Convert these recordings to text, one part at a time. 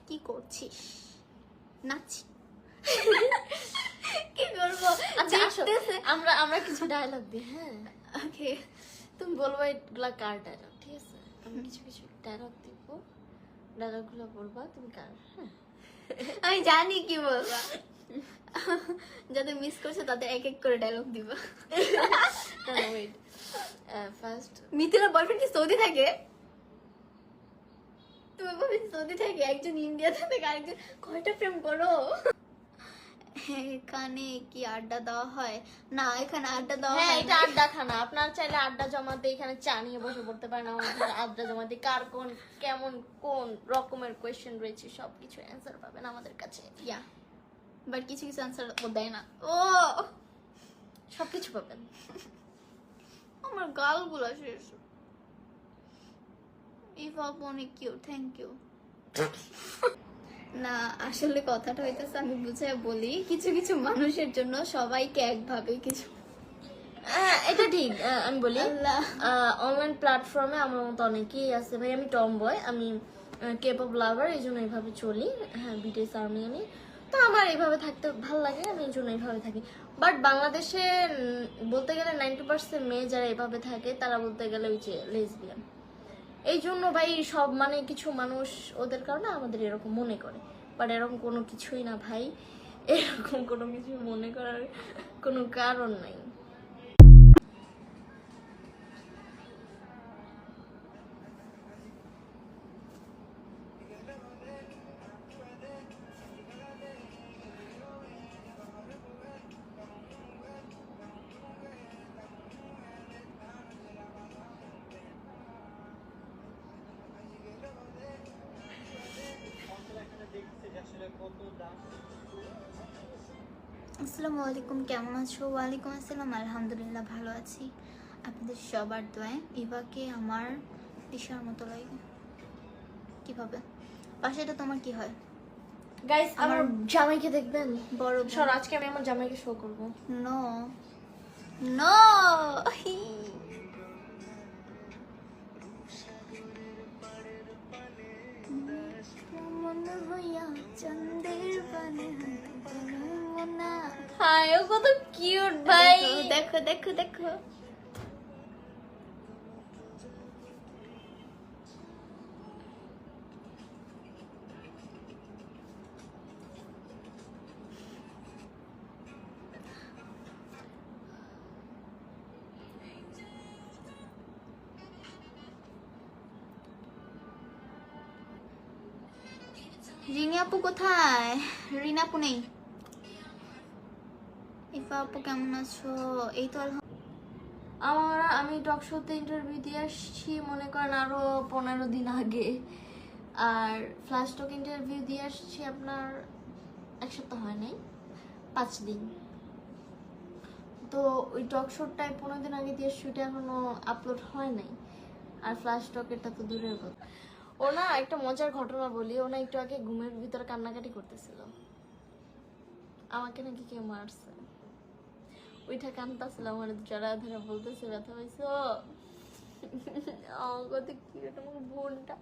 কি করছিস? নাচছি। কি করবো? আচ্ছা আসো আমরা আমরা কিছু ডায়লগ দিই। হ্যাঁ ওকে, তুমি বলবো এগুলা কার ডায়লগ, ঠিক আছে? আমি কিছু কিছু ডায়লগ দিব, ডায়লগ গুলো বলবা তুমি কার। হ্যাঁ আমি জানি কি বলবা। যাদের মিস করছে তাদের এক এক করে ডায়লগ দিবা। ওয়েট, ফার্স্ট মিথিলার বয়ফ্রেন্ড কি সৌদি থাকে? তুমি বলবে সৌদি থাকে, একজন ইন্ডিয়াতে থাকে, আরেকজন কয়টা প্রেম করো? এখানে কি আড্ডা দেওয়া হয়? না, এখানে আড্ডা দেওয়া হ্যাঁ হয় এটা আড্ডা খানা। আপনার চাইলে আড্ডা জমাতে এখানে চা নিয়ে বসে পড়তে পারেন। আমাদের আড্ডা জমাতে কার কোন কেমন কোন রকমের কোয়েশ্চেন রয়েছে সবকিছু অ্যান্সার পাবেন আমাদের কাছে। ইয়া, বাট কিছু কিছু আনসার ও দেয় না। ও সবকিছু পাবেন। আমার গালগুলো শেষ। ইভা অনেক কিউট, থ্যাংক ইউ। না আসলে কথাটা হইতেছে, আমি বুঝাই বলি, কিছু কিছু মানুষের জন্য সবাইকে একভাবে কিছু। হ্যাঁ এটা ঠিক। আমি বলি আল্লাহ। অনলাইন প্ল্যাটফর্মে আমার মতো অনেকেই আছে। ভাই আমি টম বয়, আমি কেপঅপ লাভার, এই জন্য এইভাবে চলি। হ্যাঁ বিটিএস আর্মি আমি, তো আমার এইভাবে থাকতে ভালো লাগে, আমি এই জন্য এইভাবে থাকি। বাট বাংলাদেশে বলতে গেলে 90% মেয়ে যারা এভাবে থাকে তারা বলতে গেলে ওই যে লেসবিয়ান। এই জন্য ভাই সব মানে কিছু মানুষ ওদের কারণে আমাদের এরকম মনে করে, বাট এরকম কোনো কিছুই না ভাই, এরকম কোনো কিছু মনে করার কোনো কারণ নাই। আসসালামু আলাইকুম, কেমন আছো? ওয়ালাইকুম আসসালাম, আলহামদুলিল্লাহ ভালো আছি। আপনাদের সবার দোয়ায় ইভাকে আমার দিশার মতো লাগে। কিভাবে? পাশেটা তোমার কি হয়? গাইস আমার জামাইকে দেখবেন, বড় সর আজকে আমি আমার জামাইকে শো করব। নো নো, মনে হইয়া চন্দ্রের পানে মনা। হায় ও কত কিউট ভাই। দেখো দেখো দেখো। রিনি আপু কোথায়? রিনা আপু নেই। ইফা আপু কেমন আছো? এই তো আমি টক শোতে ইন্টারভিউ দিয়ে আসছি মনে করেন আরো 15 দিন আগে, আর ফ্ল্যাশ টক ইন্টারভিউ দিয়ে আসছি আপনার 1 সপ্তাহ হয় নাই, 5 দিন। তো ওই টক শোটায় 15 দিন আগে দিয়ে শুটে এখনো আপলোড হয় নাই, আর ফ্ল্যাশ টক এটা তো দূরের কথা। ও না একটা মজার ঘটনা বলি, ও না একটু আগে ঘুমের ভিতরে কান্নাকাটি করতেছিল, আমাকে নাকি কেউ মারছে। ওইটা কান্দাছিল, আমার যারা ধরে বলতেছে ব্যথা পাইছো। কত কিউট আমার বোনটা,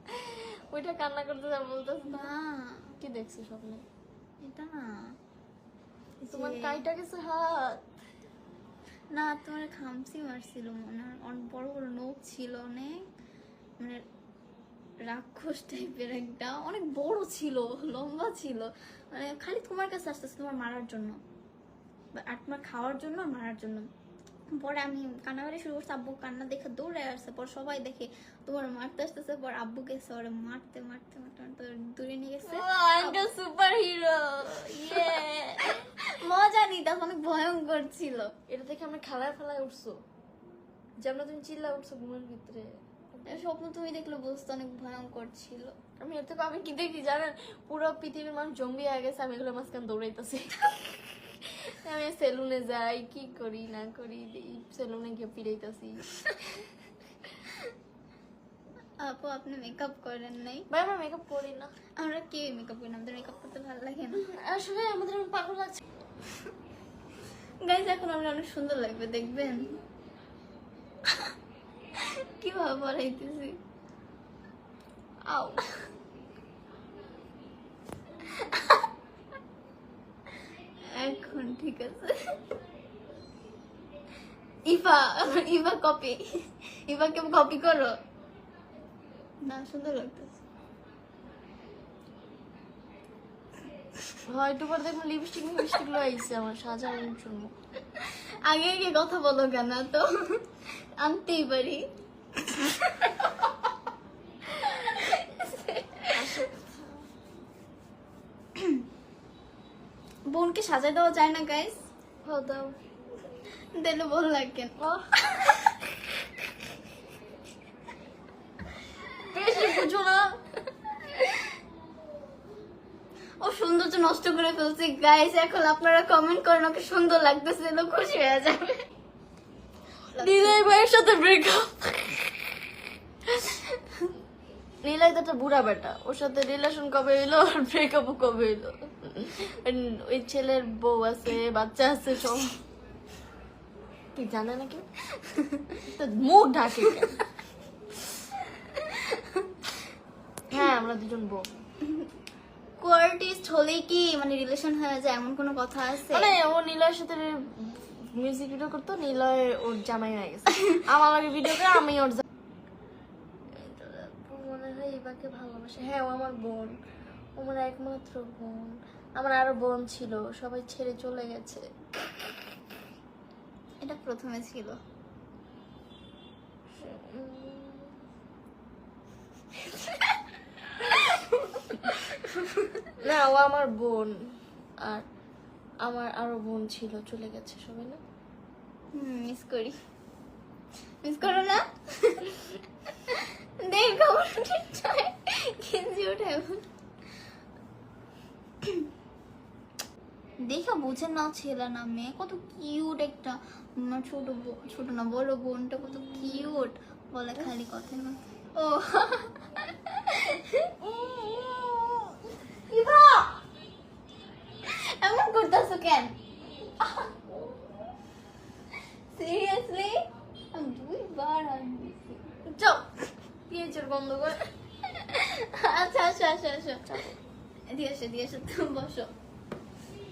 ওইটা কান্না করতেছে আর বলতেছে না, কি দেখছো স্বপ্নে? এটা না, তোমার কাইটা গেছে হাত? না তোমার খামসি মারছিল মনে হয়, অনেক বড় বড় নখ ছিল, অনেক মানে রাক্ষস টাইপের, একটা অনেক বড় ছিল, লম্বা ছিল, মানে খালি তোমার কাছে আসতেছে তোমার মারার জন্য, আর তোমার খাওয়ার জন্য আর মারার জন্য। পরে আমি কান্নাকাটি শুরু করছি, আব্বু কান্না দেখে দৌড়ে আসছে, পর সবাই দেখে তোমার মারতে আসতেছে, পর আব্বু গেছে ওরে মারতে মারতে মারতে মারতে দূরে নিয়ে গেছে। সুপার হিরো, মজা নিতে অনেক ভয়ঙ্কর ছিল। এটা দেখে আমি খেলায় ফেলায় উঠছো, যেমন তুমি চিল্লা উঠছো ঘুমের ভিতরে। স্বপ্ন তুমি দেখলে বুঝতে অনেক ভয়ঙ্কর ছিল। আমি এর থেকে আমি কি দেখি জানেন, পুরো পৃথিবীর মানুষ জম্বি হয়ে গেছে, আমি এগুলো মাঝখান দৌড়াইতেছি। আমি সেলুনে যাই, কি করি না করি, সেলুনে গিয়ে পিড়াইতেছি। আপু আপনি মেকআপ করেন নাই? ভাই আমরা মেকআপ করি না। আমরা কে মেকআপ করি না, আমাদের মেকআপ করতে ভালো লাগে না। আসলে আমাদের পাগল লাগছে। গাইজ এখন আমরা অনেক সুন্দর লাগবে, দেখবেন কিভাবে পড়াইতেছি। আও ঠিক আছে। ইভা, ইভা কপি, ইভাকে কপি করো না, সুন্দর লাগতেছে। হয়তো পরে দেখুন লিপস্টিক মিপস্টিক লো আইছে আমার সাজানোর জন্য। আগে আগে কথা বলো কেন, তো আনতেই পারি। বোনকে সাজাই দেওয়া যায় না গাইস? হ্যাঁ দাও। দিলে বল লাগেন। বেশি বুঝো না। ও সৌন্দর্য নষ্ট করে ফেলছে গাইস। এখন আপনারা কমেন্ট করেন ওকে সুন্দর লাগতেছে, তো খুশি হয়ে যাবে। নীলাই ভাইয়ের সাথে ব্রেকআপ। নীলাই তো একটা বুড়া বেটা, ওর সাথে রিলেশন কবে হইলো আর ব্রেকআপও কবে হইলো। ওই ছেলের বউ আছে, বাচ্চা আছে, সব কি জানে না কেউ? তো মুখ ঢাকে কেন? হ্যাঁ আমরা দুজন বউ। কোয়ার্টিস্ট হলেই কি মানে রিলেশন হয়ে যায় এমন কোনো কথা আছে? মানে ও নীলয়ের সাথে মিউজিক ভিডিও করতো, নীলয় ওর জামাই হয়ে গেছে। আমার আগে ভিডিও করে আমি ওর মনে হয় এবারকে ভালোবাসে। হ্যাঁ ও আমার বোন, ও আমার একমাত্র বোন। আমার আরো বোন ছিল, সবাই ছেড়ে চলে গেছে। এটা প্রথমে ছিল। না ও আমার বোন, আর আমার আরো বোন ছিল, চলে গেছে সবাই না। মিস করি, মিস করো না? দেখো গেঞ্জি ওঠে দেখো, বুঝে নাও ছেলে না মেয়ে, কত কিউট একটা ছোট না বড় বোনটা কত কিউট, বলে খালি কথার মধ্যে। ও ইভা এমন করতেছো কেন? সিরিয়াসলি আমি দুইবার আনছি। যাও পিএইচের বন্ধ করে। আচ্ছা আচ্ছা আচ্ছা আচ্ছা দিয়ে আসো তুমি বসো,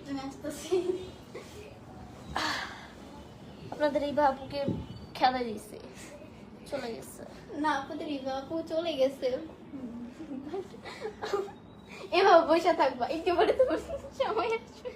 আমি আসতেছি। আপনাদের এই বাবুকে খেলা দিয়েছে, চলে গেছে। না আপনাদের ইভা আপু চলে গেছে, এভাবে বসে থাকবা, একটু পরে তোমার সময় আসবে।